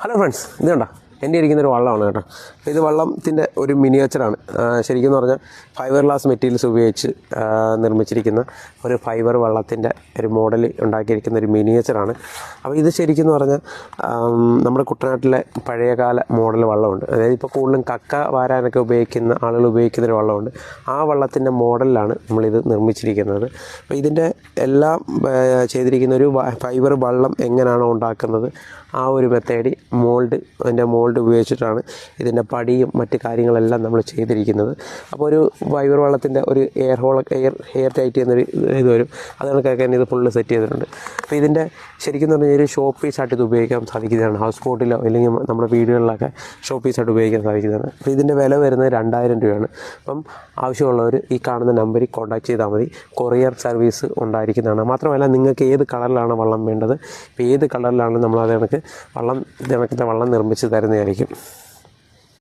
Hello friends, ഇത് കണ്ടോ എൻ്റെ ഇരിക്കുന്നൊരു വള്ളമാണ് കേട്ടോ. ഇത് വള്ളത്തിൻ്റെ ഒരു മിനിയേച്ചറാണ്. ശരിക്കും പറഞ്ഞാൽ ഫൈബർ ഗ്ലാസ് മെറ്റീരിയൽസ് ഉപയോഗിച്ച് നിർമ്മിച്ചിരിക്കുന്ന ഒരു ഫൈബർ വള്ളത്തിൻ്റെ ഒരു മോഡൽ ഉണ്ടാക്കിയിരിക്കുന്ന ഒരു മിനിയേച്ചറാണ്. അപ്പോൾ ഇത് ശരിക്കും പറഞ്ഞാൽ നമ്മുടെ കുട്ടനാട്ടിലെ പഴയകാല മോഡൽ വള്ളമുണ്ട്. അതായത് ഇപ്പോൾ കൂടുതലും കക്ക വാരാനൊക്കെ ഉപയോഗിക്കുന്ന ആളുകൾ ഉപയോഗിക്കുന്നൊരു വള്ളമുണ്ട്. ആ വള്ളത്തിൻ്റെ മോഡലിലാണ് നമ്മളിത് നിർമ്മിച്ചിരിക്കുന്നത്. അപ്പോൾ ഇതിൻ്റെ എല്ലാം ചെയ്തിരിക്കുന്ന ഒരു ഫൈബർ വള്ളം എങ്ങനെയാണോ ഉണ്ടാക്കുന്നത് ആ ഒരു മെത്തേഡ് അതിൻ്റെ മോൾഡ് ഉപയോഗിച്ചിട്ടാണ് ഇതിൻ്റെ പടിയും മറ്റ് കാര്യങ്ങളെല്ലാം നമ്മൾ ചെയ്തിരിക്കുന്നത്. അപ്പോൾ ഒരു ഫൈബർ വള്ളത്തിൻ്റെ ഒരു എയർ ടൈറ്റ് എന്നൊരു ഇത് വരും. അത് കണക്കൊക്കെ ഇത് ഫുള്ള് സെറ്റ് ചെയ്തിട്ടുണ്ട്. അപ്പോൾ ഇതിൻ്റെ ശരിക്കും പറഞ്ഞാൽ ഒരു ഷോ പീസായിട്ട് ഇത് ഉപയോഗിക്കാൻ സാധിക്കുന്നതാണ്. ഹൗസ് ബോട്ടിലോ അല്ലെങ്കിൽ നമ്മുടെ വീടുകളിലൊക്കെ ഷോ പീസായിട്ട് ഉപയോഗിക്കാൻ സാധിക്കുന്നതാണ്. അപ്പോൾ ഇതിൻ്റെ വില വരുന്നത് 2000 രൂപയാണ്. അപ്പം ആവശ്യമുള്ളവർ ഈ കാണുന്ന നമ്പറിൽ കോൺടാക്ട് ചെയ്താൽ മതി. കൊറിയർ സർവീസ് ഉണ്ടായിരിക്കുന്നതാണ്. മാത്രമല്ല നിങ്ങൾക്ക് ഏത് കളറിലാണ് വള്ളം വേണ്ടത്, ഇപ്പോൾ ഏത് കളറിലാണ് നമ്മളത് കണക്ക് വള്ളം നിർമ്മിച്ച് തരുന്നതായിരിക്കും.